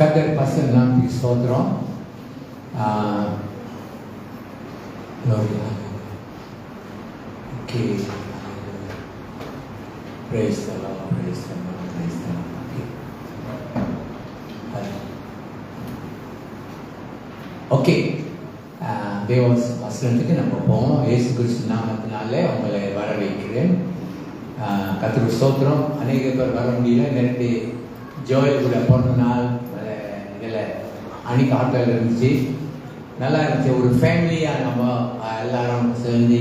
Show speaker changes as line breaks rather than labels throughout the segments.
கர்த்தர் பசங்க நாமத்துக்கு ஸ்தோத்திரம். Okay. Praise the Lord, praise the Lord, praise the Lord. Okay. தேவ வசனத்துக்கு நம்ம போவோம். இயேசு கிறிஸ்து நாமத்தினாலே உங்களை வரவேற்கிறேன். கர்த்தருக்கு ஸ்தோத்திரம். அநேக பேர் வர முடியல. நேற்று ஜோயல் கூட போன நாள் இதில் அன்னைக்கு ஆட்டோவில் இருந்துச்சு. நல்லா இருந்துச்சு. ஒரு ஃபேமிலியாக நம்ம எல்லாரும் சேர்ந்து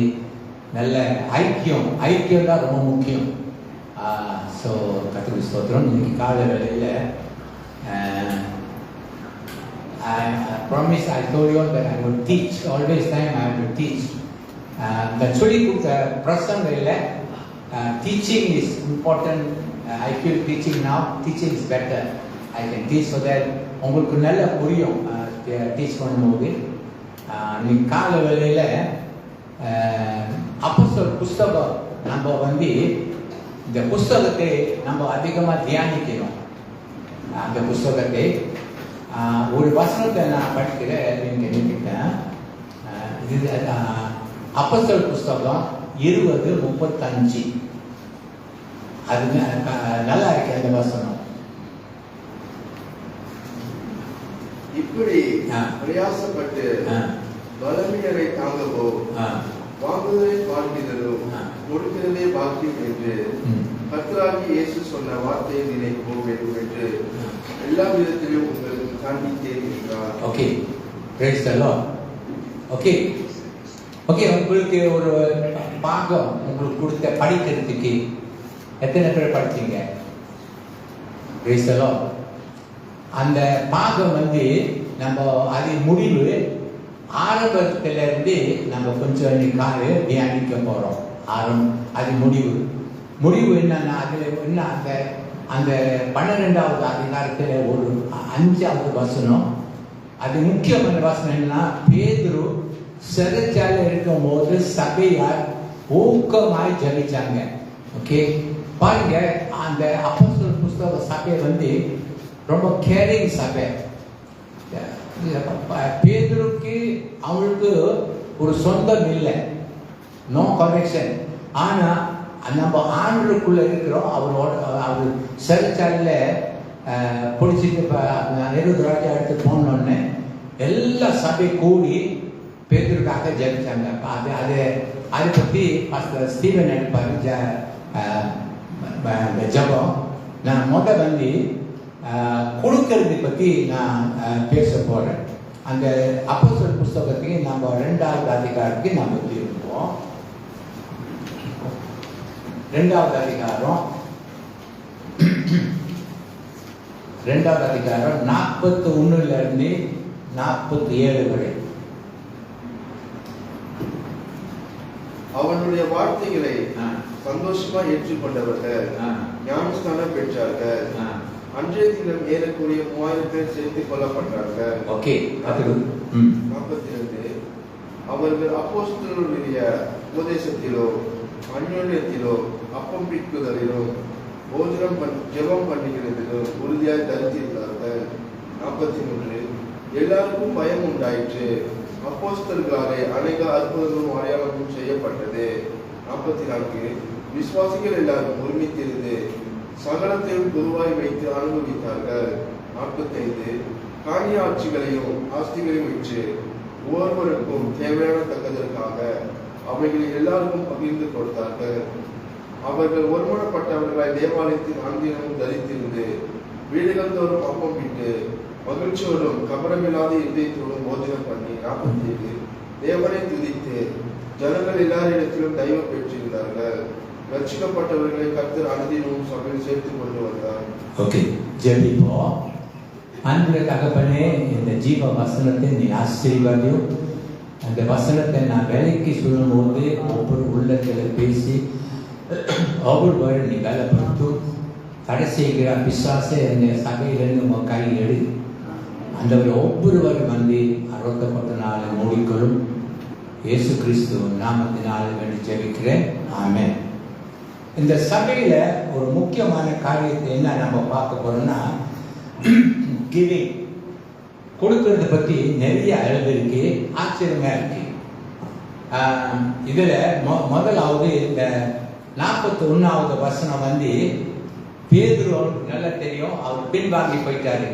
நல்ல ஐக்கியம் தான் ரொம்ப முக்கியம். ஸோ கர்த்தருக்கு ஸ்தோத்திரம். இன்னைக்கு காலை வேளையில் I promise, I told you all that I would teach. Always time I have to teach. But சொல்லி கொடுத்த பிரசங்கம் இல்லை. Teaching is important. I feel teaching now. Teaching is better. I can teach so that உங்களுக்கு நல்ல புரியும் teach பண்ணும்போது. இன்னைக்கு கால வேளையில் அப்போஸ்தலர் புஸ்தகம் நம்ம இந்த புஸ்தகத்தை நம்ம அதிகமாக தியானிக்கணும். அந்த புஸ்தகத்தை ஒரு வசனத்தை நான் படிக்கிறேன். நீங்கள் நினைக்கிட்டேன். இது அப்போஸ்தலர் புஸ்தகம் 20:35. அது நல்லா இருக்கு அந்த வசனம்.
இப்படி பிரயாசப்பட்டு வளமையரை தாங்கவோ வாங்குவதை பார்க்கிறதும் கொடுக்கிறதே பாக்கியம் என்று கர்த்தராகிய இயேசு சொன்ன வார்த்தையை நினைப்போ வேண்டும் என்று எல்லா விதத்திலும் உங்களுக்கு காண்பித்தேன் என்றார்.
Okay, praise the Lord. Okay, உங்களுக்கு ஒரு பாகம் உங்களுக்கு கொடுத்த படிக்கிறதுக்கு எத்தனை பேர் படிச்சீங்க? Praise the Lord. அந்த பாகம் நம்ம அது முடிவு ஆரம்பத்திலிருந்து நம்ம கொஞ்சம் காலை தியானிக்க போகிறோம். அது முடிவு என்னன்னா அதில் என்ன அந்த 12வது அதிகாரத்தில் ஒரு 5வது வசனம். அது முக்கியமான வசனம் என்னன்னா, பேதுரு சிறைச்சாலையில் இருக்கும் போது சபையார் ஊக்கமாய் ஜெபிச்சாங்க. ஓகே, பாருங்க, அந்த அப்போஸ்தலர் புஸ்தக சபை ரொம்ப கேரிங் சபை. பேதுருக்கு அவளுக்கு ஒரு சொந்தம் இல்லை, நோ கனெக்ஷன். ஆனால் நம்ம ஆண்டுக்குள்ள இருக்கிறோம். அவர் சிறைச்சாலையில் பிடிச்சிட்டு நிருதராஜா எடுத்து போனோடனே எல்லா சபை கூடி பேதுருக்காக ஜெபிச்சாங்க. அதை பற்றி ஸ்டீவன் எடுப்பார் ஜபம். நான் கொடுக்கறது பற்றி நான் பேச போகிறேன். அந்த அப்போஸ்தலர் புஸ்தகத்துக்கு நம்ம 2வது அதிகாரத்துக்கு நம்ம திரும்புவோம். 2வது அதிகாரம் 41 47 வரை.
அவனுடைய வார்த்தைகளை சந்தோஷமா ஏற்றுக்கொண்டவர்கள் ஞானஸ்தானம் பெற்றார்கள். அன்றைய தினம் ஏறக்குறைய 3000 பேர் சேர்த்துக் கொள்ளப்பட்டார்கள். 42 அவர்கள் அப்போஸ்தலருடைய உபதேசத்திலோ அந்யோன்யத்திலோ அப்பம் பிற்குதலிலோ ஜெபம் பண்ணுகிறதிலோ உறுதியாய் தரித்திருந்தார்கள். 43 எல்லாருக்கும் பயம் உண்டாயிற்று. அப்போஸ்தலர்களாலே அநேக அற்புதங்களும் அடையாளமும் செய்யப்பட்டது. 44 விசுவாசிகள் எல்லாரும் ஒருமித்திருந்து சகலத்தையும் பொதுவாய் வைத்து அனுபவித்தார்கள். 45 காணிய ஆட்சிகளையும் ஆஸ்திகளையும் விற்று ஒவ்வொருவருக்கும் தேவையான தக்கதற்காக அவைகளை எல்லாருக்கும் பகிர்ந்து கொடுத்தார்கள். அவர்கள் ஒருமனப்பட்டவர்களாய் தேவாலயத்தின் அந்தினமும் தரித்திருந்து வீடுகள் தோறும் அப்பம் விட்டு மகிழ்ச்சியோடும் கபடமில்லாத இதயத்தோடும் போஜனம் பண்ணி. 47 தேவனை துதித்து ஜனங்கள் எல்லாரிடத்திலும் தெய்வம் பெற்றிருந்தார்கள். ரட்சிக்கப்பட்டவர்களை கர்த்தர் அனுதினமும் சபையில் சேர்த்துக் கொண்டு வந்தார்.
ஓகே, ஜெபிப்போம். அன்புள்ள தகப்பனே, இந்த ஜீவ வசனத்தை நீ ஆசீர்வதியும். அந்த வசனத்தை நான் வேலைக்கு சொல்லும்போது ஒவ்வொரு உள்ளத்தில் பேசி ஒவ்வொரு நீ பலப்படுத்தும். தடை செய்கிற பிசாசை அந்த சபையிலிருந்து கை எடு. அந்த ஒவ்வொருவரும் அறுபத்தப்பட்ட நாளை மூடிக்கொள்ளும். இயேசு கிறிஸ்து நாமத்தினால் வேண்டி ஜெபிக்கிறேன். ஆமென். இந்த சபையில ஒரு முக்கியமான காரியத்தை என்ன நம்ம பார்க்க போறோம்னா, கிவிங், கொடுக்கறத பத்தி நிறைய எழுதிருக்கு, ஆச்சரியமா இருக்கு. இதுல முதலாவது இந்த 41வது வசனம் வந்து பேதுரு நல்லா தெரியும், அவர் பின்வாங்கி போயிட்டாரு.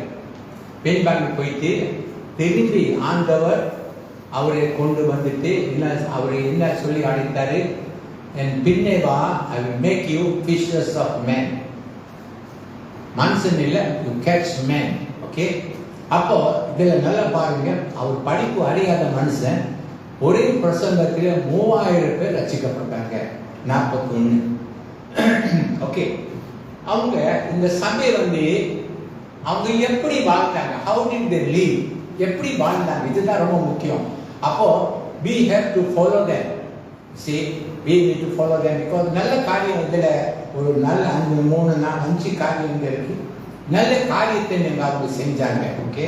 பின்வாங்கி போயிட்டு திரும்பி ஆண்டவர் அவரை கொண்டு வந்துட்டு அவரை என்ன சொல்லி அழைத்தாரு, என் பின்னே வா, I will make you fishers of men. மனுஷன் இல்லை, யூ கேட்ச் மேன். ஓகே, அப்போ இதுல நல்லா பாருங்க, அவர் படிப்பு அறியாத மனுஷன் ஒரே பிரசங்கத்தில 3000 பேர் ரசிக்கப்பட்டாங்க. 41. ஓகே, அவங்க இந்த சபை வந்து அவங்க எப்படி வாழ்ந்தாங்க, how did they live, எப்படி வாழ்ந்தாங்க, இதுதான் ரொம்ப முக்கியம். அப்போ we have to follow them. See, we need to follow them because நல்ல காரியம் இதுல ஒரு நல்ல 5 காரியங்கள் இருக்கு. நல்ல காரியத்தை நீங்க அவங்க செஞ்சாங்க. ஓகே,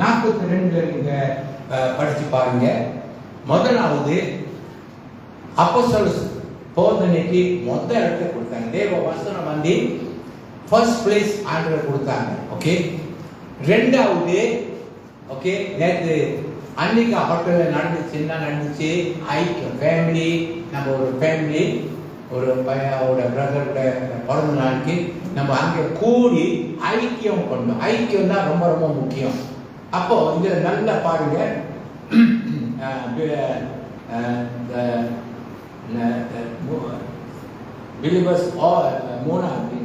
42 நீங்க படிச்சு பாருங்க. முதலாவது அப்போஸ்தலர் போதனைக்கு மொத்த இடத்தை கொடுத்தாங்க. தேவ வசனம் வந்து ஃபர்ஸ்ட் பிளேஸ் ஆண்டவர் கொடுத்தாங்க. ஓகே, ரெண்டாவது ஓகே, நேற்று அன்னைக்கு ஹோட்டல்ல நடந்துச்சு ஐக்கியம் ஃபேமிலி. நம்ம ஒரு ஃபேமிலி, ஒரு பையனோட பிரதரோட பிறந்த நாளைக்கு நம்ம அங்கே கூடி ஐக்கியம் கொண்டோம். ஐக்கியம் தான் ரொம்ப ரொம்ப முக்கியம். அப்போ இதுல நல்லா பாருங்க, பிலீவர்ஸ் மூணாவது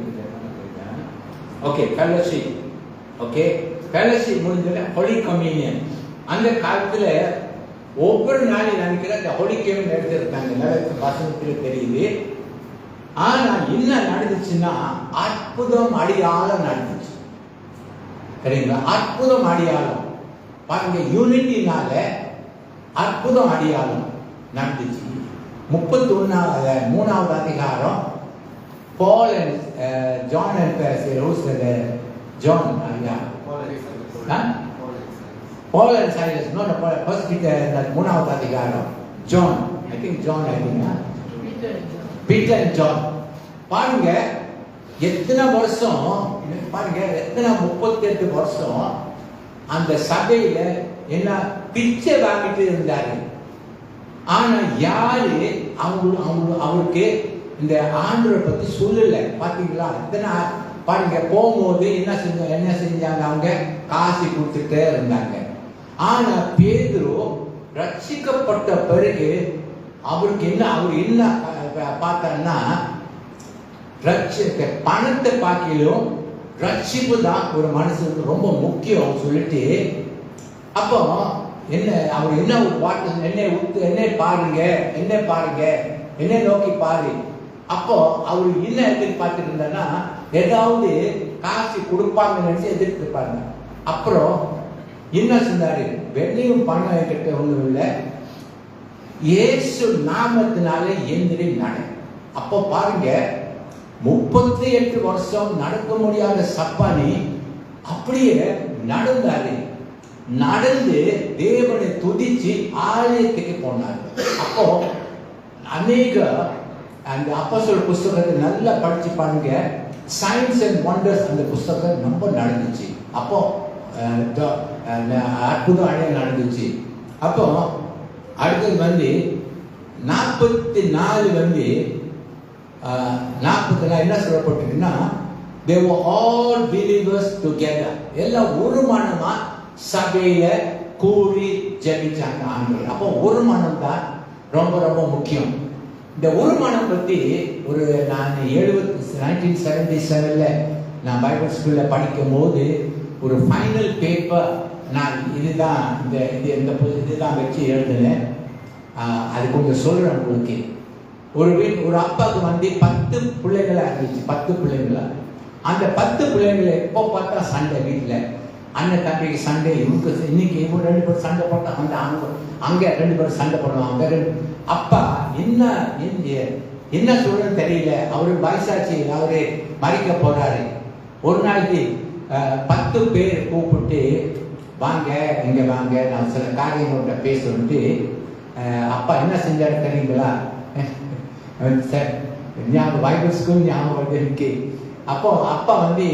ஓகே ஃபெலோஷிப். ஓகே, ஃபெலோஷிப் முடிஞ்சதுல ஹோலி கம்யூனியன். அந்த காலத்துல ஒவ்வொரு நாளையும் நினைக்கிற அந்த ஹோலி கம்யூனியன் எடுத்திருக்காங்க, நல்ல வசனத்தில் தெரியுது. ஆனா என்ன நடந்துச்சுன்னா அற்புதம் அடியாளம் நடந்துச்சு. சரிங்களா, அற்புதம் அடியாளம் பாருங்க, யூனிட்டினால அற்புதம் அடியாளம் நடந்துச்சு. 31வது அதிகாரம் Paul and John and who's John? Paul and Silas. No, first Peter, that 3வது அதிகாரம் John. I think John. Peter and John. பாருங்க எத்தனை வருஷம், பாருங்க எத்தனை 38 வருஷம் அந்த சபையில என்ன பிச்சை வாங்கிட்டு இருந்தாரு. ஆனா யாரு அவருக்கு இந்த ஆண்டவரை பத்தி சொல்லல. பாத்தீங்களா, இத்தனை பாருங்க போகும்போது என்ன செஞ்சாங்க, அவங்க காசு கொடுத்துட்டே இருந்தாங்க. ஆனா பேதுரு ரட்சிக்கப்பட்ட பிறகு அவருக்கு அவர் என்ன பார்த்தாருன்னா, பணத்தை பார்க்கலும் ரட்சிப்பு தான் ஒரு மனுஷனுக்கு ரொம்ப முக்கியம் சொல்லிட்டு, அப்போ அவர் என்ன ஒரு பாட்டு, என்னை பாருங்க, என்னை நோக்கி பாரு. அப்போ அவர் என்ன எதிர்பார்த்து இருந்தாருன்னா, ஏதாவது காசு கொடுப்பாங்கன்னு நினைச்சு எதிர்பார்ப்பாங்க. அப்புறம் என்ன சொன்னாரு, வெள்ளையும் பணம் என்கிட்ட ஒண்ணும் இல்லை, இயேசு நாமத்தினால எந்திரி நட. அப்போ பாருங்க 38 வருஷம் நடக்க முடியாத சப்பானி அப்படியே நடந்தாரு. நடந்து தேவனை துதிச்சு ஆலயத்துக்கு போனார். அப்போ அநேக அந்த அப்போஸ்தலர் புஸ்தகத்தை நல்லா படிச்சு பாருங்க, சயின்ஸ் அண்ட் வண்டர்ஸ் அந்த புஸ்தகம் ரொம்ப நடந்துச்சு. அப்போ அற்புதம் அடைய நடந்துச்சு. அப்போ அடுத்தது வந்து 44 வந்து 40 என்ன சொல்லப்பட்டிருக்குன்னா, they were all believers together. எல்லாம் ஒரு மனமா சபையில கூடி ஜெபிச்சாங்க ஆண்டவர். அப்போ ஒரு மனம் தான் ரொம்ப ரொம்ப முக்கியம். இந்த ஒரு மனம் பத்தி நான் 1977 நான் பைபிள் ஸ்கூல்ல படிக்கும் போது ஒரு ஃபைனல் பேப்பர் நான் இதுதான் வச்சு எழுதினேன். அது கொஞ்சம் சொல்றேன் உங்களுக்கு. ஒரு அப்பாவுக்கு வந்து 10 பிள்ளைகளா இருந்துச்சு, 10 பிள்ளைங்களா. அந்த 10 பிள்ளைங்களை எப்போ பார்த்தா சண்டை, வீட்டில் அண்ணன் தம்பிக்கு சண்டை. இன்னைக்கு இவங்க 2 பேரும் சண்டை போட்டா அங்க 2 பேரும் சண்டை போடுவாங்க. அப்பா என்ன சொல்றன்னு தெரியல, அவரு வயசாச்சு, அவரு மறிக்க போறாரு. ஒரு நாளைக்கு 10 பேர் கூப்பிட்டு, வாங்க இங்க வாங்க, நான் சில காரியங்கள்ட்ட பேசணுட்டு. அப்பா என்ன செஞ்சாரு தெரியுங்களா, சார் ஞாபகம், பைபிள் ஸ்கூல் ஞாபகம் இருக்கு. அப்போ அப்பா வந்து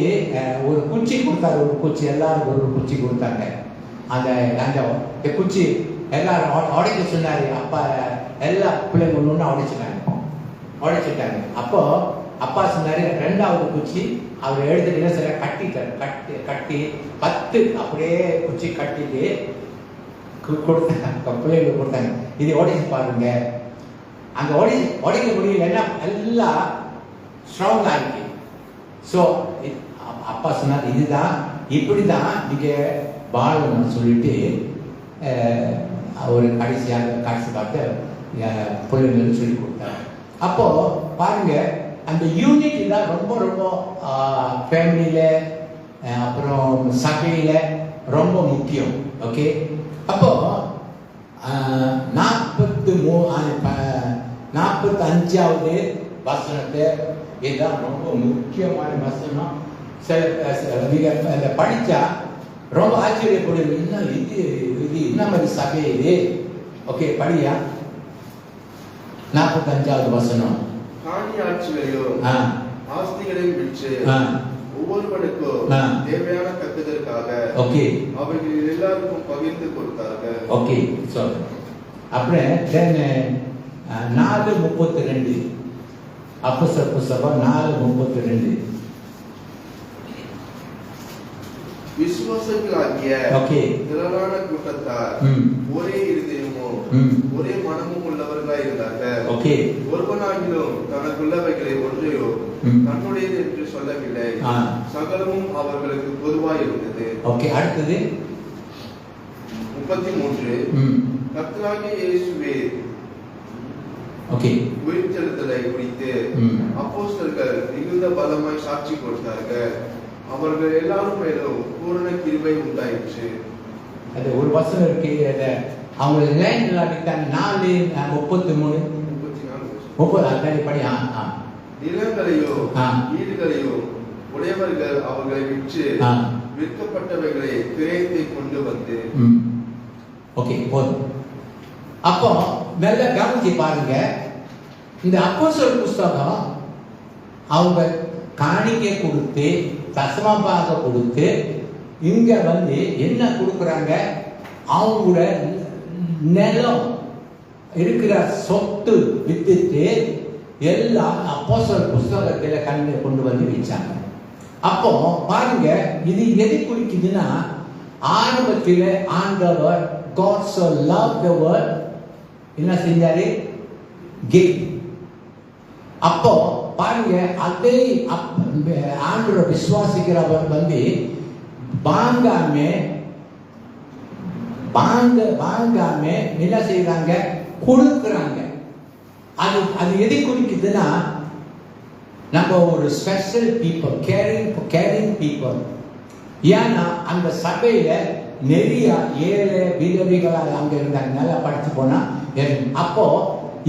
ஒரு குச்சி கொடுத்தாரு, ஒரு குச்சி, எல்லாரும் ஒரு குச்சி கொடுத்தாங்க. அந்த குச்சி எல்லாரும் உடைக்க சொன்னாரு. அப்பா எல்லா பிள்ளைங்க ஒன்று உடைச்சிட்டாங்க. அப்போ அப்பா சொன்னாரு, ரெண்டாவது குச்சி அவர் எடுத்துட்டு சில கட்டி 10 அப்படியே குச்சி கட்டிட்டு கொடுத்தாங்க, பிள்ளைங்களுக்கு கொடுத்தாங்க. இது உடைச்சு பாருங்க. அங்க உடைக்க முடியல, எல்லாம் ஸ்ட்ராங் ஆகிருக்கு. ஸோ அப்பா சொன்னார், இப்படிதான் நீங்க வாழணும்னு சொல்லிட்டு ஒரு காட்சி பார்த்து பிள்ளைங்களுக்கு சொல்லி கொடுத்தாரு. அப்போ பாருங்க, அந்த யூனிட்டி தான் ரொம்ப ரொம்ப ஃபேமிலியில அப்புறம் சபையில ரொம்ப முக்கியம். ஓகே, அப்போ 45வது வசனத்தை இதுதான் ரொம்ப முக்கியமான வசனம். படிச்சா ரொம்ப ஆச்சரியப்படுது, இது என்ன மாதிரி சபை இது. ஓகே, படியா 45வது வசனம்.
காணி ஆட்சிகளையும் ஆஸ்திகளையும் விற்று ஒவ்வொருவனுக்கும் தேவையான கத்துதற்காக அவர்கள் எல்லாருக்கும் பகிர்ந்து கொடுத்தார்கள்.
ஓகே, அப்புறம் 4:32 அப்போஸ்தலர் புத்தகம் 4:32.
விசுவாசிகளாகிய திரளான கூட்டத்தார் ஒரே இருதயமும் ஒரே மனமும் உள்ளவர்களாய் இருந்தார்கள். ஒருவனாகிலும் தனக்குள்ளவைகளை ஒன்றையோ தன்னுடையது என்று சொல்லவில்லை, சகலமும் அவர்களுக்கு பொதுவாய் இருந்தது.
அடுத்தது
33. கர்த்தராகிய இயேசுவே உயிர்த்தெழுதலை குறித்து அப்போஸ்தலர்கள் மிகுந்த பலமாய் சாட்சி கொடுத்தார்கள். அவர்கள் எல்லாரும் மேலும் பூரண கிருபை உண்டாயிற்று.
அது ஒரு வசனம் இருக்கு, அவங்க லைன் விட்டாங்க. 4:33 படி.
நிலங்களையோ வீடுகளையோ உடையவர்கள் அவர்களை விற்று விற்கப்பட்டவைகளை கிரயத்தை கொண்டு வந்து.
போதும். அப்போ நல்ல கவனிச்சு பாருங்க, இந்த அப்போஸ்தலர் புத்தகம் அவங்க காணிக்கை கொடுத்து தசமபாக கொடுத்து இங்க வந்து என்ன கொடுக்குறாங்க, அவங்களோட நிலம் இருக்கிற சொத்து வித்துட்டு எல்லாம் அப்போஸ்தலர் புத்தகத்துல கொண்டு வந்து வச்சாங்க. அப்போ பாருங்க, இது எது குறிக்குதுன்னா, ஆரம்பத்தில் ஆண்டவர் God so loved the world என்ன செஞ்சாரு, gave. அப்போ பாருங்க, அதே ஆண்டவரை விசுவாசிக்கிறவர் வந்து வாங்காம என்ன செய்யறாங்க, கொடுக்குறாங்க. அது எதை குறிக்குதுன்னா, நம்ம ஒரு ஸ்பெஷல் பீப்புள், கேரிங் பீப்புள். ஏன்னா அந்த சபையில நிறைய ஏழை விதவிகளாக அங்க இருந்தாங்க. நல்லா படிச்சு போனா அப்போ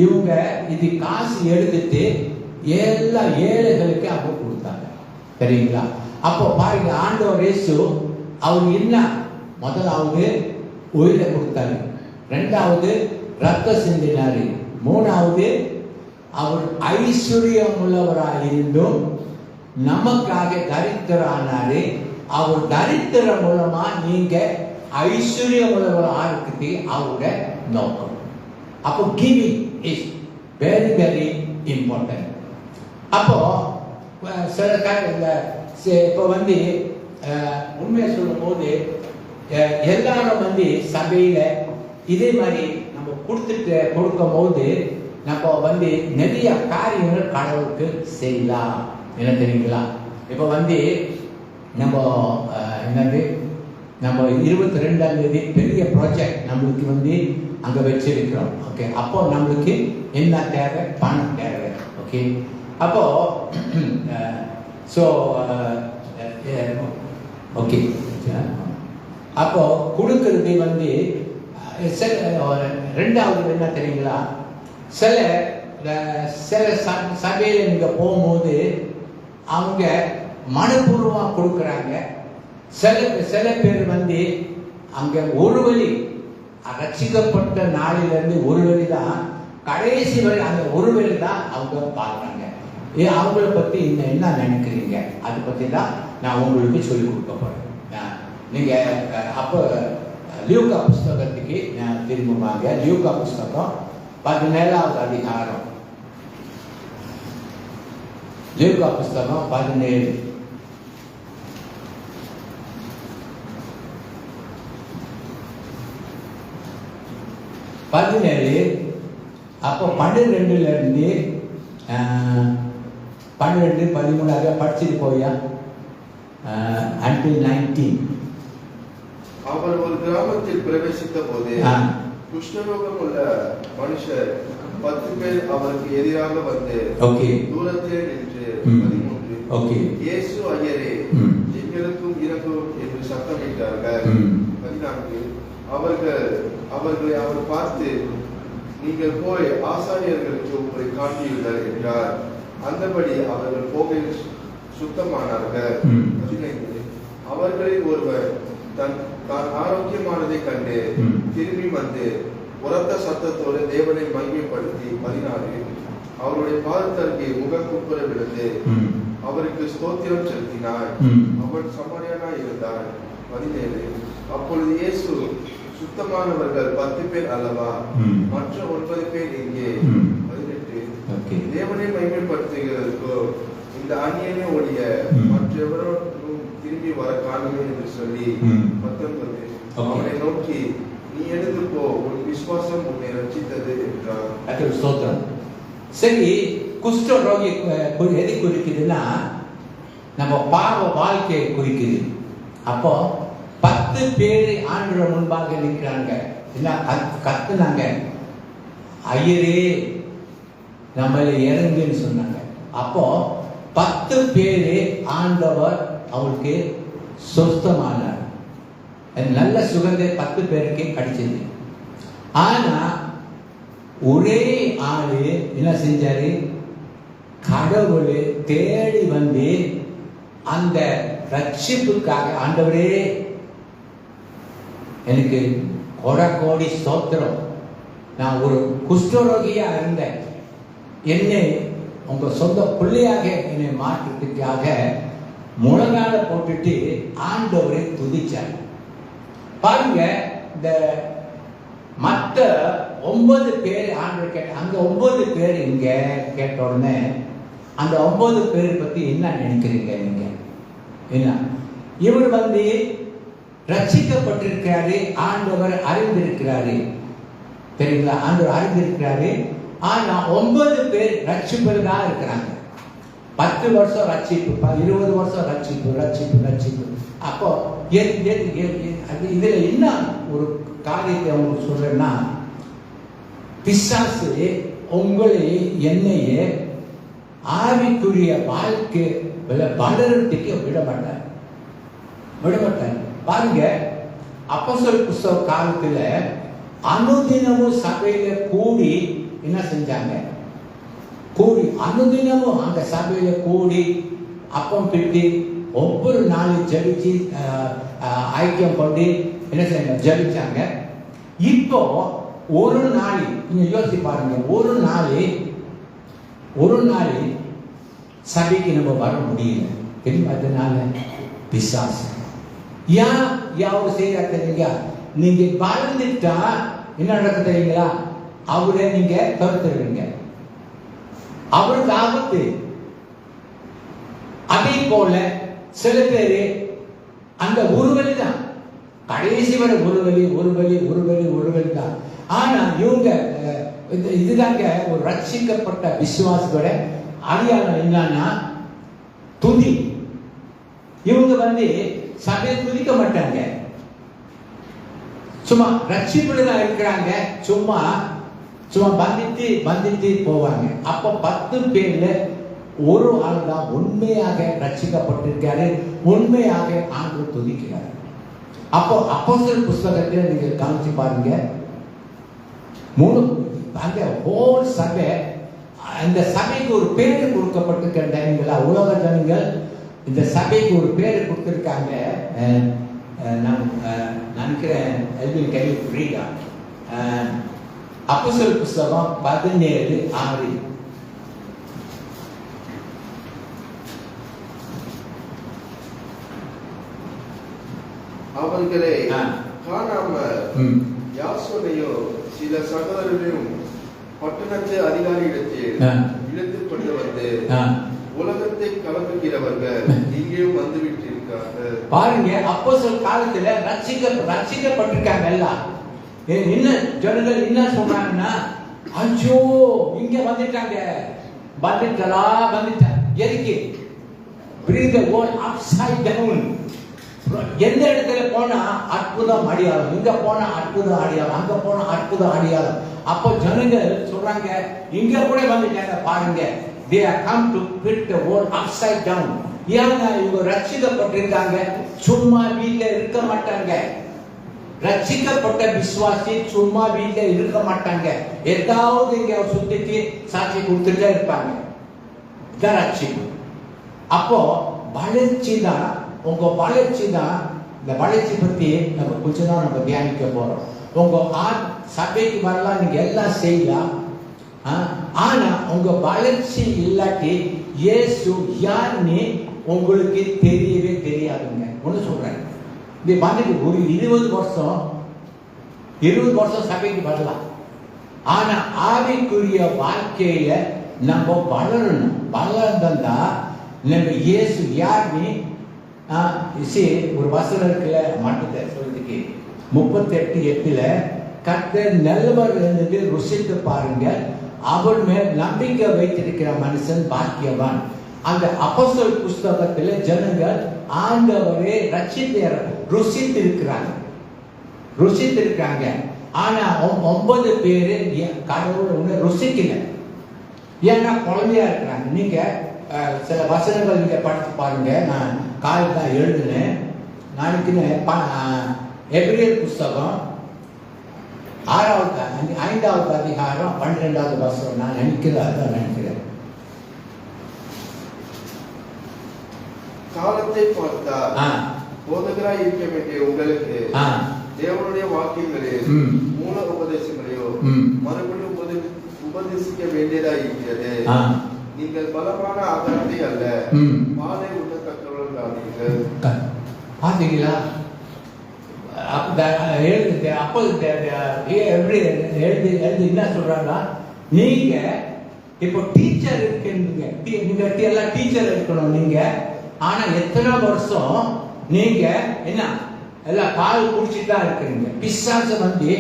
இவங்க இது காசு எடுத்துட்டு எல்லா ஏழைகளுக்கு அப்போ கொடுத்தாங்க. சரிங்களா? அப்போ பாருங்க, ஆண்டவர் இயேசு அவர் என்ன, முதலாவது உயிரை கொடுத்தாரு, ரெண்டாவது ரத்த சிந்தினாரு, மூணாவது அவர் ஐஸ்வர்யம் உள்ளவராக இருந்தும் நமக்காக தரித்திரானாரு. அவர் தரித்திரம் மூலமா நீங்க ஐஸ்வர்யம் உள்ளவர் ஆருக்கு அவருடைய நோக்கம். அப்போ giving is very very important. அப்போ சில இப்போ வந்து உண்மையை சொல்லும் போது எல்லாரும் வந்து சபையில இதே மாதிரி நம்ம கொடுக்கும் போது நம்ம வந்து நிறைய காரியங்கள் கடவுளுக்கு செய்யலாம். என்ன தெரியுங்களா? இப்போ வந்து நம்ம என்னது, நம்ம 22ஆம் தேதி பெரிய ப்ராஜெக்ட் நம்மளுக்கு வந்து அங்கே வச்சிருக்கிறோம். ஓகே, அப்போ நம்மளுக்கு என்ன தேவை, பணம் தேவை. ஓகே, அப்போ ஓகே, அப்போ கொடுக்கறது வந்து ரெண்டாவது என்ன தெரியுங்களா, சில சபையில் நீங்க போகும்போது அவங்க மனப்பூர்வமாக கொடுக்குறாங்க. சில பேர் வந்து அங்க ஒரு வழி, ரட்சிக்கப்பட்ட நாளிலிருந்து ஒரு வழி தான், கடைசி வழி அந்த ஒரு வழி தான் அவங்க பார்க்குறாங்க. அவங்கள பற்றி என்ன நினைக்கிறீங்க, அதை பற்றி தான் நான் உங்களுக்கு சொல்லிக் கொடுக்க போகிறேன். நீங்கள் அப்போ லூக்கா புஸ்தகத்துக்கு நான் திரும்புவாங்க. லூக்கா புஸ்தகம் 17வது அதிகாரம். லூக்கா புஸ்தகம் 17. அப்போ 12 13 படிச்சுட்டு போயா until 19.
அவர் ஒரு கிராமத்தில் பிரவேசித்த போது குஷ்டரோகம் உள்ள மனுஷர் 10 பேர் அவருக்கு எதிராக வந்து தூரத்திலே நின்று 13 இயேசு ஐயரே எங்களுக்கும் இறங்கும் என்று சத்தமிட்டார்கள். 14 அவர்களை அவர் பார்த்து நீங்கள் போய் ஆசாரியர்களுக்கு உங்களை காட்டியுள்ளார் என்றார். அந்தபடி அவர்கள் போக சுத்தமானார்கள். 15 அவர்களில் ஒருவர் தான் ஆரோக்கியமானதை கண்டு திரும்பி வந்து உரத்த சத்தத்தோடு தேவனை மகிமைப்படுத்தி 16 அவருடைய பாதத்திற்கு முகக்குப்புற விழுந்து அவருக்கு ஸ்தோத்திரம் செலுத்தினார். அவன் சமாரியானாய் இருந்தார். 17 அப்பொழுது இயேசு சுத்தமானவர்கள் 10 பேர் அல்லவா, மற்ற 9 பேர் எங்கே? 18 தேவனை மகிமைப்படுத்துகிறதற்கோ இந்த அந்நியனே ஒழிய மற்றவரும் திரும்பி வர காணுமே என்று சொல்லி 19 அவனை நோக்கி நீ எழுந்து போ, உன் விசுவாசம் உன்னை ரட்சித்தது என்றார்.
சரி, குஷ்ட ரோகி எது குறிக்குதுன்னா நம்ம பாவ வாழ்க்கையை குறிக்குது. அப்போ 10 பேர் ஆண்டவர் முன்பாக நிற்கிறாங்க. கத்துனாங்க, ஐயரே நம்மளை இறங்குன்னு சொன்னாங்க. அப்போ 10 பேர் ஆண்டவர் அவருக்கு சொஸ்தமானார். நல்ல சுகந்தை 10 பேருக்கு கிடைச்சது. ஆனா ஒரே ஆளு என்ன செஞ்சாரு, கடவுள் தேடி வந்து அந்த ரட்சிப்புக்காக ஆண்டவரே எனக்கு கோடி ஸ்தோத்திரம், நான் ஒரு குஷ்டரோகியா இருந்தேன், என்னை உங்க சொந்த பிள்ளையாக என்னை மாற்றத்துக்காக முழங்கால போட்டுட்டு ஆண்டவரை துதிச்சார். பாருங்க, இந்த மற்ற 9 பேர் ஆண்டவர் கேட்ட, அங்க 9 பேர் இங்க கேட்ட உடனே அந்த 9 பேர் பத்தி என்ன நினைக்கிறீங்க நீங்க? என்ன, இவர் வந்து ரட்சிக்கப்பட்டிருக்கிறாரு, ஆண்டவர் அறிந்திருக்கிறாரு, தெரியுங்களா? ஆண்டவர் அறிந்திருக்கிறாரு. ஆனா 9 பேர் ரட்சிப்பில் தான் இருக்கிறாங்க. 10 வருஷம் ரட்சிப்பு, 20 வருஷம் ரட்சிப்பு. அப்போ இதுல என்ன ஒரு காரியத்தை உங்களுக்கு சொல்றேன்னா, பிசாசு உங்களை என்னையே ஆவிக்குரிய வாழ்க்கை வளர்றதுக்கு விட மாட்டார். பாருங்க, அப்போஸ்தலர் புஸ்தக காலத்துல அனுதினமும் சபையில கூடி என்ன செஞ்சாங்க, அனுதினமும் அந்த சபையில கூடி அப்பம் பிட்டு ஒவ்வொரு நாளும் ஜபிச்சு ஐக்கியம் கொண்டு என்ன செய்ய ஜபிச்சாங்க. இப்போ ஒரு நாள் நீங்க யோசிச்சு பாருங்க, ஒரு நாள் சபைக்கு நம்ம வர முடியல. அதனால பிசாசு யாரு செய்ய தெரியுங்க, நீங்க வாழ்ந்துட்டா என்ன நடக்க தெரியுங்களா, அவரை நீங்க தவிர்த்துருவீங்க, அவருக்கு ஆபத்து. அதே போல சில பேரு அந்த ஒருவழி தான், கடைசி வரை ஒருவழி தான். ஆனா இவங்க இதுதாங்க ஒரு ரட்சிக்கப்பட்ட விசுவாசத்தோட அடையாளம் என்னன்னா துதி. இவங்க வந்து சபையை துதிக்க மாட்டாங்க, சும்மா ரட்சிப்புல தான் இருக்கிறாங்க, சும்மா வந்துட்டு போவாங்க. அப்ப 10 பேர்ல ஒரு ஆள் தான் உண்மையாக ரட்சிக்கப்பட்டிருக்காரு, உண்மையாக ஆண்டவர் துதிக்கிறார். அப்போ அப்போஸ்தலர் புஸ்தகத்தில் நீங்க கவனிச்சு பாருங்க, 3 அந்த ஹோல் சபை, அந்த சபைக்கு ஒரு பேரு கொடுக்கப்பட்டிருக்கின்றீங்களா, உலக ஜனங்கள் இந்த சபைக்கு ஒரு பேரு கொடுத்திருக்காங்க. நான் நினைக்கிறேன் அப்போஸ்தலர் புஸ்தகம் 17:6
அவர்களை காணாமல் யாசோனையோ சில சகோதரரையும் பட்டணத்து அதிகாரியிடத்தில் இழுத்துக் கொண்டு வந்து உலகத்தை கலந்துகிறவர்கள் இங்கேயும் வந்து விட்டிருக்கார்கள்.
பாருங்க, அப்போஸ்தலர் காலத்துல ரட்சிக்கப்பட்டிருக்காங்க எல்லாம். என்ன ஜனங்கள் என்ன சொல்றாங்கன்னா, ஐயோ இங்க வந்துட்டாங்க, வந்துட்டா எதுக்கு? bring the world upside down. எந்த இடத்துல போனா அற்புதம் அடையாளம், இங்க போனா அற்புதம் அடையாளம், அங்க போனா அற்புதம் அடையாளம். அப்போ ஜனங்கள் சொல்றாங்க, இங்க கூட வந்துட்டாங்க பாருங்க, they are come to put the world upside down. ஏன்னா இவங்க ரட்சிக்கப்பட்டிருக்காங்க, சும்மா வீட்டுல இருக்க மாட்டாங்க. ரட்சிக்கப்பட்ட விசுவாசி சும்மா வீட்டுல இருக்க மாட்டாங்க, ஏதாவது இங்க சுத்திட்டு சாட்சி கொடுத்துட்டே இருப்பாங்க. இதான் ரட்சிப்பு. அப்போ வளர்ச்சி தான், உங்க வளர்ச்சி தான். இந்த வளர்ச்சி பத்தி நம்ம கொஞ்சம் தான் நம்ம தியானிக்க போறோம். உங்க சபைக்கு வரலாம், நீங்க எல்லாம் செய்யலாம். ஆனா உங்க வளர்ச்சி இல்லாட்டி இயேசு யாருன்னு உங்களுக்கு தெரியவே தெரியாதுங்க. ஒண்ணு சொல்றேன், இது வந்துட்டு ஒரு 20 வருஷம் சபைக்கு வரலாம். ஆனா ஆவிக்குரிய வாழ்க்கையில நம்ம வளரணும். வளர்ந்தா நம்ம இயேசு யாருன்னு ஒரு வசனம் இருக்குல்ல, மாட்டத்தை சொல்றதுக்கு 38:8 கர்த்தர் நல்லவர் என்று ருசித்து பாருங்க, அவர் மேல் நம்பிக்கை வைத்திருக்கிற மனுஷன் பாக்கியவான். அந்த அப்போஸ்தலர் புஸ்தகத்தில் ஜனங்கள் ஆண்டவரே ருசித்திருக்கிறாங்க. ஆனா 9 பேரு கடவுள் ஒண்ணு ருசிக்கல. ஏன்னா குழந்தையா இருக்கிறாங்க. நீங்க சில வசனங்கள் நீங்க படித்து பாருங்க. நான் காலையில் தான் எழுதுனேன். நாளைக்குன்னு எபிரேயர் புஸ்தகம் 5வது அதிகாரம் 12வது வசனம் நான் நினைக்கிறேன்.
காலத்தை பார்த்தா போதகராய் இருக்க வேண்டிய உங்களுக்கு தேவனுடைய வாக்கியங்களையும் மூல உபதேசங்களையும் மறுபடியும் உபதேசிக்க வேண்டியதா இருக்கிறது. நீங்கள் பலமான ஆதாரத்தை அல்ல, பாலை உண்ணத்தக்கவர்கள்.
பாத்தீங்களா? அப்போ எழுதி என்ன சொல்றாங்கன்னா, நீங்க இப்போ டீச்சர் இருக்கீங்க, நீங்க எல்லாம் டீச்சர் இருக்கணும் நீங்க. ஆனா எத்தனை வருஷம் நீங்க என்ன எல்லாம் பால் குடிச்சுட்டு தான் இருக்கிறீங்க. பிசாசு வந்து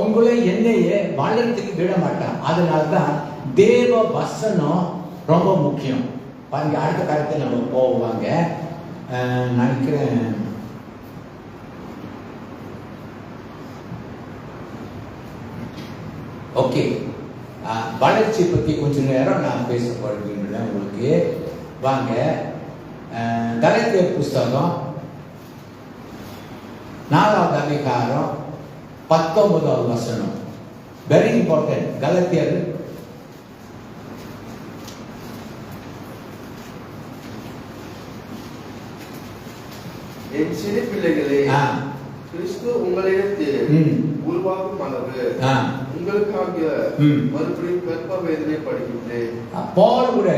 உங்களை என்னையே வளர்த்துக்கு விட மாட்டான். அதனால்தான் தேவ வசனம் ரொம்ப முக்கியம். பாருங்க, அடுத்த காலத்தை நம்ம போவாங்க நினைக்கிறேன். ஓகே, வளர்ச்சி பத்தி கொஞ்ச நேரம் நான் பேச போறேன் உங்களுக்கு. வாங்க, கலாத்தியர் புஸ்தகம் 4வது அதிகாரம் 19வது வசனம். Very important. கலாத்தியர்
என் சிறு பிள்ளைகளே, கிறிஸ்து உங்களிடத்தில் உருவாகும் அளவு உங்களுக்காக மறுபடியும் கற்ப வேதனை படுகின்றேன்.
பவுல் கூட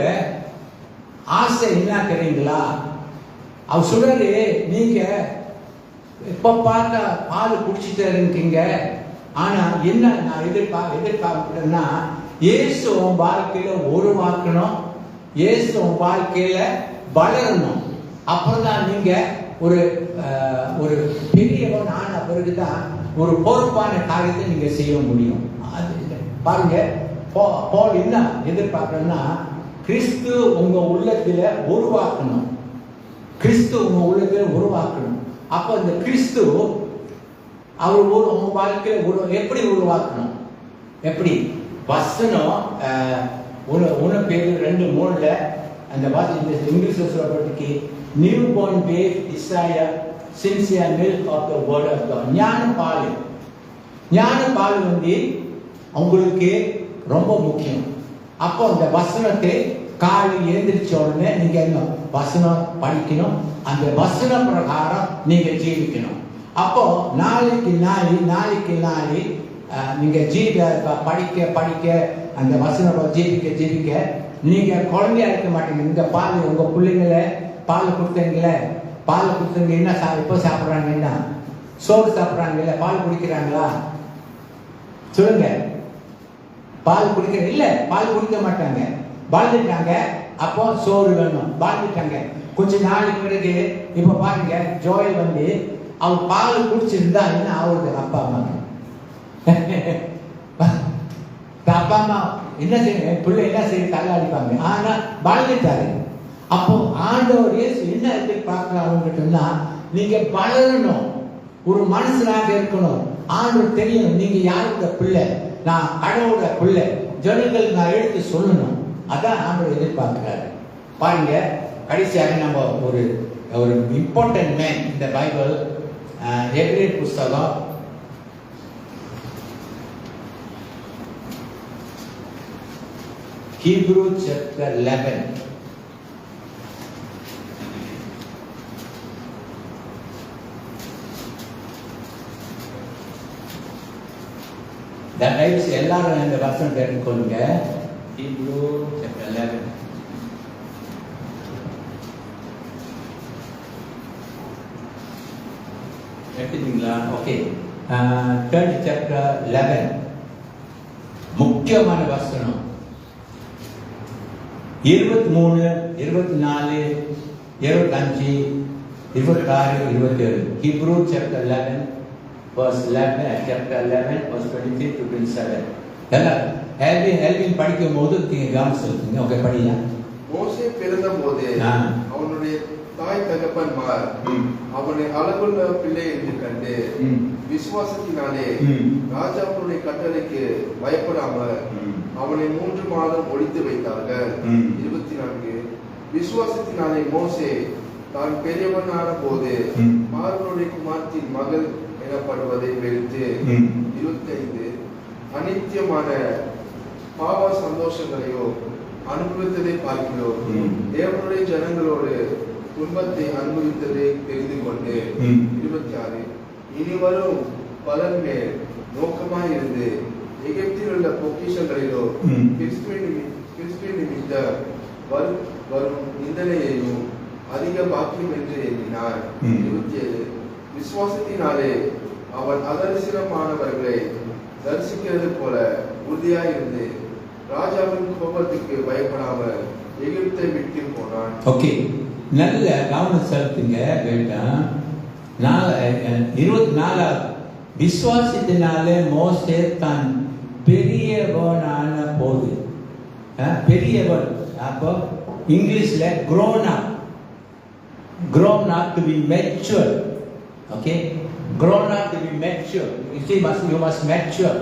ஆசை என்ன தெரியுங்களா? அவர் சொல்றாரு, நீங்க இப்ப பார்த்தா பால் குடிச்சிட்டு இருக்கீங்க. ஆனா என்ன நான் எதிர்பார்க்கிறேன்னா, இயேசு உன் வாழ்க்கையில உருவாக்கணும், இயேசு உன் வாழ்க்கையில வளரணும். அப்பதான் நீங்க ஒரு பெரியவன் ஆன பிறகுதான் ஒரு பொறுப்பான காரியத்தை நீங்க செய்ய முடியும். பாருங்க, பவுல் என்ன எதிர்பார்க்கணும்னா, கிறிஸ்து உங்க உள்ளத்துல உருவாக்கணும். அப்ப இந்த கிறிஸ்து அவர் உங்க வாழ்க்கையில எப்படி உருவாக்கணும்? எப்படி? வசனம் பேரு 2:3 அந்த வாசி இங்கிலீஷ்ல சொல்றதுக்கு, new born baby desire sincere milk of the word of God. ஞான பால் வந்து உங்களுக்கு ரொம்ப முக்கியம். அப்போ அந்த வசனத்தை காலையில் எழுந்திரிச்ச உடனே நீங்க என்ன வசனம் படிக்கணும், அந்த வசன பிரகாரம் நீங்க ஜீவிக்கணும். அப்போ நாளைக்கு நாளை நீங்க படிக்க அந்த வசனம் ஜீவிக்க நீங்க குழந்தையா இருக்க மாட்டீங்க. இந்த பால் உங்க பிள்ளைங்களை பால் கொடுத்தீங்களே, பால் குடிச்சுங்க என்ன எப்போ சாப்பிட்றாங்க? என்ன சோறு சாப்பிட்றாங்க இல்லை பால் குடிக்கிறாங்களா? சொல்லுங்க. பால் குடிக்கிற இல்லை, பால் குடிக்க மாட்டாங்க. வாழ்ந்துட்டாங்க, அப்போ சோறு வேணும். வாழ்ந்துட்டாங்க. கொஞ்ச நாளைக்கு பிறகு இப்போ பாருங்க, ஜோயல் வந்து அவன் பால் குடிச்சிருந்தா என்ன ஆகுது? அப்பா அம்மா அப்பா அம்மா என்ன செய்ய, பிள்ளை என்ன செய்ய தள்ளாடிப்பாங்க. ஆனா வாழ்ந்துட்டாரு. அப்போ ஆண்டவர் இயேசு என்ன எதிர்பார்க்கிறாருன்னா, நீங்க வளரணும், ஒரு மனுஷனாக இருக்கணும். ஆண்டவர் தெரியும் நீங்க யாருடைய பிள்ளை, நான் கடவுளோட பிள்ளை, ஜனங்கள் நான் எடுத்து சொல்லணும். அதான் ஆண்டவர் எதிர்பார்க்கிறாரு. பாருங்க, கடைசியாக நம்ம ஒரு ஒரு இம்பார்ட்டன்ட் மேன் இந்த பைபிள், எபிரேயர் புஸ்தகம் Hebrew chapter 11. எல்லாரும் இந்த வசனம் தெரிஞ்சுக்கொள்ளுங்க. Hebrew chapter 11. எடுத்துட்டீங்களா? ஓகே. 3rd chapter 11. முக்கியமான வசனம் 23, 24, 25, 26, 27. Hebrew chapter 11 verse 11, chapter 11 verse 23 to 27. எல்லாம் எல்வின் படிக்கும் போது நீங்க கவனம் செலுத்துங்க. ஓகே, படிக்கலாம்.
மோசே பிறந்த போது அவனுடைய தாய் தகப்பன்மார் அவனை அழகுள்ள பிள்ளை என்று கண்டு விசுவாசத்தினாலே ராஜாவுடைய கட்டளைக்கு பயப்படாமல் அவனை 3 மாதம் ஒழித்து வைத்தார்கள். 24. விசுவாசத்தினாலே மோசே தான் பெரியவனான போது பார்வோனுடைய குமாரத்தின் மகள் எனப்படுவதை வெறுத்து 25. அனித்தியமான பாவ சந்தோஷங்களையோ அனுபவித்ததை பார்க்கிறோம். தேவனுடைய ஜனங்களோடு துன்பத்தை அனுபவித்ததை தெரிந்து கொண்டு 26. இனிவரும் பலன் மேல் நோக்கமாயிருந்து எகிப்தில் உள்ள பொக்கிஷங்களிலோ கிறிஸ்துவின் நிமித்த வரும் நிந்தனையையும் அதிக பாக்கியம் என்று எண்ணினார். 27. விசுவாசத்தினாலே அவன் அதரிசனமானவர்களை தரிசிக்கிறது போல உறுதியாயிருந்து ராஜாவின் கோபத்துக்கு பயப்படாமல் எகிப்தை விட்டு போனான்.
ஓகே, நல்ல கவனம் செலுத்துங்க. வேண்டாம். 24. விசுவாசத்தினாலே மோசே தான் பெரியவனான போது, பெரியவன், அப்போ இங்கிலீஷ்ல grown up to be mature. Okay, grown up to be mature. You must mature.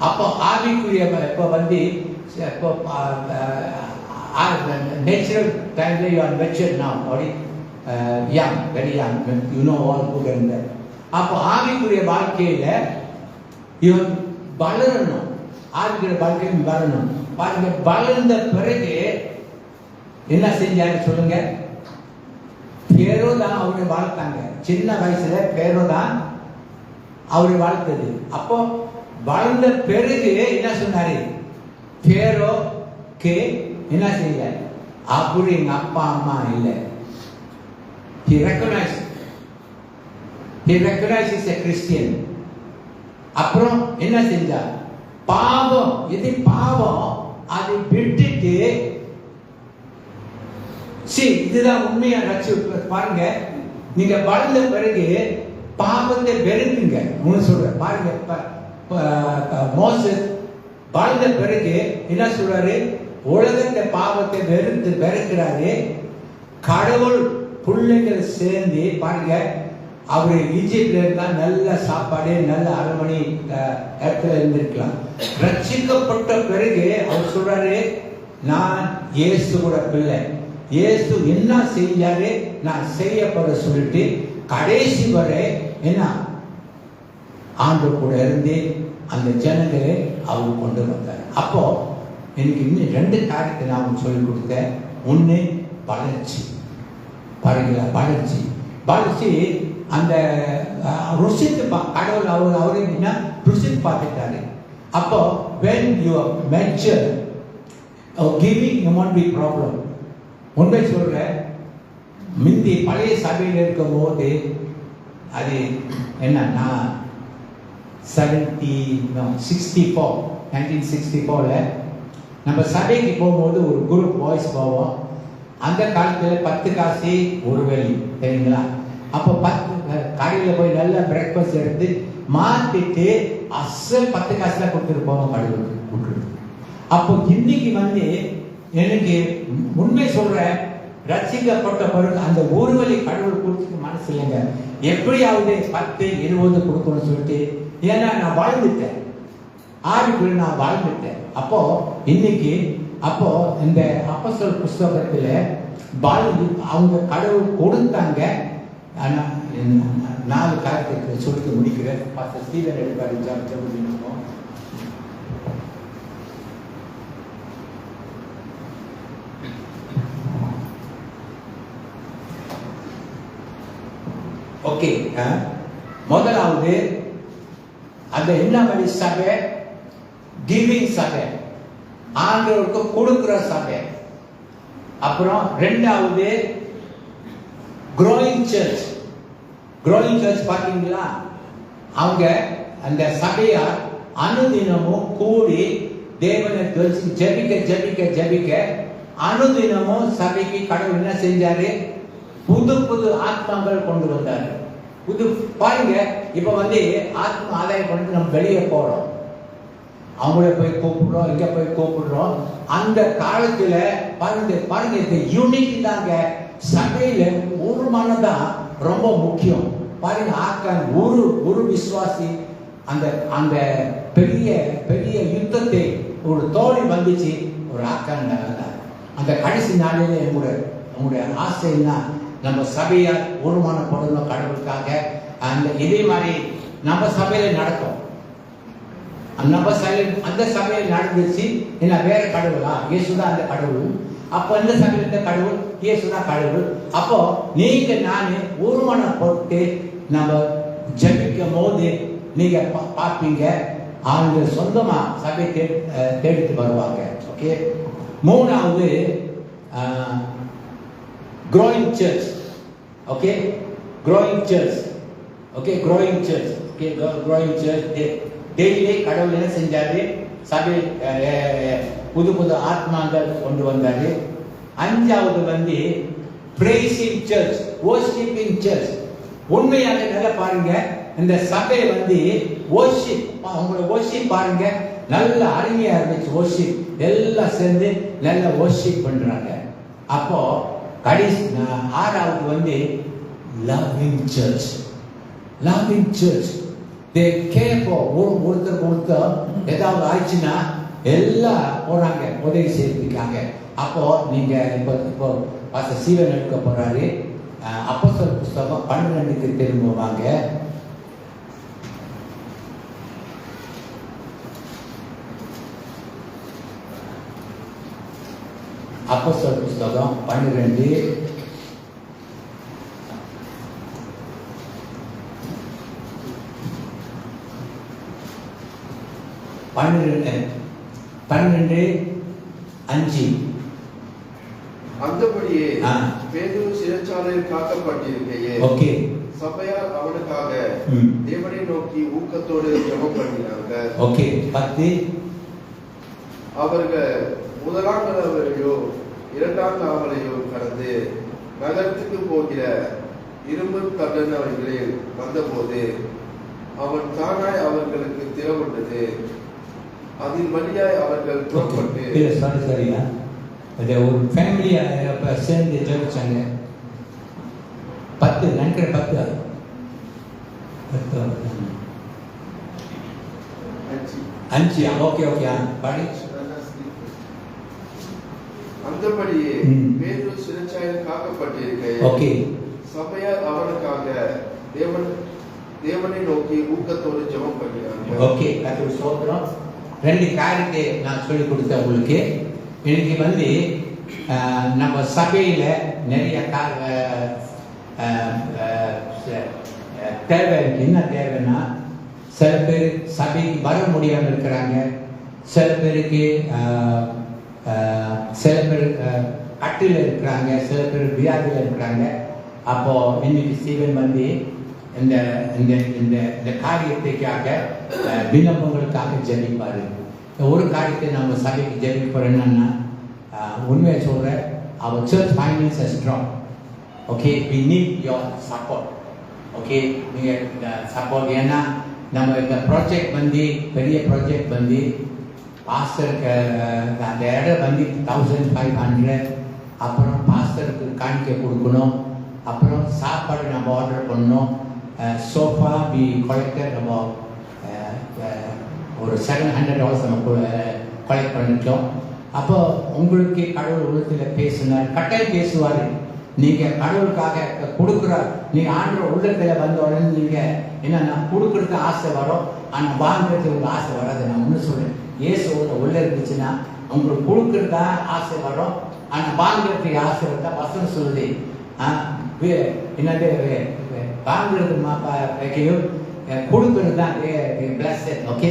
அப்போ ஆவிக்குரிய இப்போ வந்து இப்போ நேச்சுரல் டைம்ல you are mature now, or young, very young, you know all good and bad. அப்போ ஆவிக்குரிய வாழ்க்கையில இவன் வளரணும். ஆவிக்குரிய வாழ்க்கையில் வளரணும். பாருங்க, வளர்ந்த பிறகு என்ன செஞ்சாரு சொல்லுங்க? பேரோ தான் அவரை வளர்த்தாங்க. சின்ன வயசுல பேரோ தான் அவரை வளர்த்தது. அப்போ வளர்ந்த பிறகு என்ன சொன்னாரு? பேரோக்கு என்ன செய்யல? அப்படி எங்க அப்பா அம்மா இல்லை. He recognized is a Christian. அப்புறம் என்ன செஞ்சா? பாவம், இது பாவம், அதை விட்டுட்டு இதுதான் உண்மையா ரட்சிப்பு. பாருங்க, நீங்க வளர்ந்த பிறகு பாவத்தை வெறுத்துங்க. சொல்ற பாருங்க, மோசஸ் வளர்ந்த பிறகு என்ன சொல்றாரு? உலகத்தை பாவத்தை வெறுக்கிறாரு. கடவுள் பிள்ளைகள் சேர்ந்து பாருங்க, அவரு ஈஜிப்ட்ல இருந்தா நல்ல சாப்பாடு, நல்ல அரண்மனை இடத்துல இருந்திருக்கலாம். ரட்சிக்கப்பட்ட பிறகு அவர் சொல்றாரு, நான் இயேசுவோட பிள்ளை, இயேசு என்ன செஞ்சாரு நான் செய்யப்பட சொல்லிட்டு கடைசி வரை என்ன ஆண்டு கூட இருந்து அந்த ஜனங்களை அவர் கொண்டு வந்தார். அப்போ எனக்கு இன்னும் 2 காரியத்தை நான் சொல்லிக் கொடுத்தேன். ஒன்று வளர்ச்சி. பாருங்களா, வளர்ச்சி அந்த ருசித்து கடவுள் அவரு என்ன ருசித்து பார்த்துட்டாரு. அப்போ when you are mature, giving won't be problem. உண்மை சொல்ற, முந்தி பழைய சபையில் இருக்கும் போது அது என்னன்னா 1964 நம்ம சபைக்கு போகும்போது ஒரு குரூப் பாய்ஸ் போவோம். அந்த காலத்தில் 10 காசு ஒரு வேலி, சரிங்களா? அப்போ 10 கடையில் போய் நல்லா பிரேக்ஃபாஸ்ட் எடுத்து மாற்றிட்டு அசல் 10 காசுலாம் கொடுத்துட்டு போவோம் கடவுளுக்கு விட்டுருக்கு. அப்போ இன்னைக்கு எனக்கு உண்மை சொல்றேன், ரசிக்கப்பட்ட பிறகு அந்த ஒரு வழி கடவுள் கொடுத்துட்டு மனசு இல்லைங்க. எப்படியாவது 10, 20 கொடுக்கணும்னு சொல்லிட்டு, ஏன்னா நான் வாழ்ந்துட்டேன், ஆவிக்குள்ள நான் வாழ்ந்துட்டேன். அப்போ இன்னைக்கு இந்த அப்போஸ்தலர் புஸ்தகத்துல அவங்க கடவுள் கொடுத்தாங்க. ஆனா 4 காரியத்துக்கு சொல்லிட்டு முடிக்கிறேன். பாஸ்டர் ஸ்டீவன் எடுப்பாரு. ஓகே, முதலாவது அந்த என்ன மாதிரி சபை? கிவிங் சபை, ஆண்டவருக்கு கொடுக்கிற சபை. அப்புறம் ரெண்டாவது growing church. growing church பாத்தீங்களா? அவங்க அந்த சபையா அனுதினமும் கூடி தேவனை துதிச்சு ஜெபிக்க அனுதினமும் சபைக்கு கடவுள் என்ன செஞ்சாரு? புது ஆத்மாக்கள் கொண்டு வந்தாரு. பாருங்க, இப்ப ஆத்மா ஆதாயம் பண்ணிட்டு நம்ம வெளியே போறோம், அவங்கள போய் கூப்பிடுறோம், இங்க போய் கூப்பிடுறோம். அந்த காலத்துல பாருங்க இந்த யூனிட்டி தாங்க சபையில. ஒரு மனதான் ரொம்ப முக்கியம். பாருங்க, ஆக்கான் ஒரு விசுவாசி அந்த பெரிய யுத்தத்தை ஒரு தோல்வி வந்துச்சு, ஒரு ஆக்கான் நடந்தார். அந்த கடைசி நாளில உங்களுடைய ஆசைன்னா நம்ம சபையை ஒருமானப்படணும் கடவுளுக்காக. இதே மாதிரி நம்ம சபையில நடக்கும். அந்த சபையில் நடந்துச்சு. என்ன வேற கடவுளா? இயேசுதான் அந்த கடவுள். அப்போ இந்த சபையில் இருந்த கடவுள் இயேசுதான் கடவுள். அப்போ நீங்க நானே ஒருமானப்பட்டு நம்ம ஜபிக்கும் போது நீங்க பார்ப்பீங்க, அவங்க சொந்தமா சபை தேடிட்டு வருவாங்க. ஓகே, மூணாவது growing church. okay growing church. Daily கடவுள் என்ன செஞ்சாரு? சபை புது ஆத்மாக்கள் கொண்டு வந்தாரு. அஞ்சாவது praising church, worshiping church. உண்மையாக நல்லா பாருங்க, இந்த சபை worship, அவங்களோட worship பாருங்க, நல்ல அருமையா இருந்துச்சு. worship எல்லாம் சேர்ந்து நல்ல worship பண்றாங்க. அப்போ கடைசி ஆறாவது loving church. they care for ஒருத்தர் ஏதாவது ஆயிடுச்சுன்னா எல்லாம் போறாங்க, உதவி செய்திருக்காங்க. அப்போ நீங்க இப்போ பாஸ்டர் சீவன் எடுக்க போறாரு. அப்போஸ்தலர் புஸ்தகம் 12க்கு திரும்புவாங்க. அப்போஸ்தலர் புஸ்தகம் 12 5.
அந்தபடியே பேதுரு சிறைச்சாலையில் காக்கப்பட்டிருக்கையே சபையார் அவனுக்காக தேவனை நோக்கி ஊக்கத்தோடு ஜெபம் பண்ணினாங்க.
10.
அவர்கள் முதலாம் நாவலையோ 2ஆம் நாவலையோ கடந்து நகரத்துக்கு போகிற இரும்பு தண்டனைகளில் வந்தபோது அவன் தானாய் அவர்களுக்கு திறவுண்டது. அதில் வழியாய் அவர்கள் புறப்பட்டு
ஒரு ஃபேமிலியா சேர்ந்து ஜெபிச்சாங்க. 10 நினைக்கிற 10 5. ஓகே படி.
அந்தபடியே பேதுரு சிறைச்சாலையில் காக்கப்பட்டிருக்கையில் சபையார் அவனுக்காக தேவனை நோக்கி ஊக்கத்தோடு ஜெபம் பண்ணினாங்க.
ஓகே, கர்த்தருக்கு ஸ்தோத்திரம். 2 காரியத்தை நான் சொல்லி கொடுத்தேன் உங்களுக்கு. இன்னைக்கு நம்ம சபையில நிறைய தேவை இருக்கு. என்ன தேவைன்னா, சில பேர் சபைக்கு வர முடியாமல் இருக்கிறாங்க, சில பேர் கட்டில இருக்கிறாங்க, சில பேர் வியாதியில் இருக்கிறாங்க. அப்போ இன்னைக்கு ஸ்டீவன் வந்து இந்த இந்த இந்த இந்த காரியத்துக்காக விண்ணப்பங்களுக்காக ஜெபிப்பாரு. ஒரு காரியத்தை நம்ம சபைக்கு ஜெபிப்போம் என்னன்னா, உண்மையை சொல்கிறேன், our church finance is strong. Okay, we need your support. Okay, நீங்கள் இந்த சப்போர்ட், ஏன்னா நம்ம இந்த ப்ராஜெக்ட் வந்து பெரிய ப்ராஜெக்ட் வந்து பாஸ்டருக்கு அந்த இடம் வந்து 1500, அப்புறம் பாஸ்டருக்கு காணிக்கை கொடுக்கணும், அப்புறம் சாப்பாடு நம்ம ஆர்டர் பண்ணணும். சோஃபா வி கலெக்டட் நம்ம ஒரு $700 நம்ம கலெக்ட் பண்ணிட்டோம். அப்போ உங்களுக்கு கடவுள் உள்ளத்தில் பேசினார், கட்டாயம் பேசுவார். நீங்கள் கடவுளுக்காக கொடுக்குற, நீங்கள் ஆண்டவர் உள்ளத்தில் வந்த உடனே நீங்கள் என்னன்னா கொடுக்குறது ஆசை வரும், ஆனால் வாங்குறது உங்களுக்கு ஆசை வராது. நான் ஒன்று சொல்கிறேன், இயேசுவோட உள்ள இருந்துச்சுன்னா உங்களுக்கு கொடுக்குறதா ஆசை வரும், ஆனால் வாங்குறதுக்கு ஆசை இருந்தால் வசனம் சொல்லுது. என்னது வாங்குறது கொடுக்குறது தான் பிளஸ். ஓகே.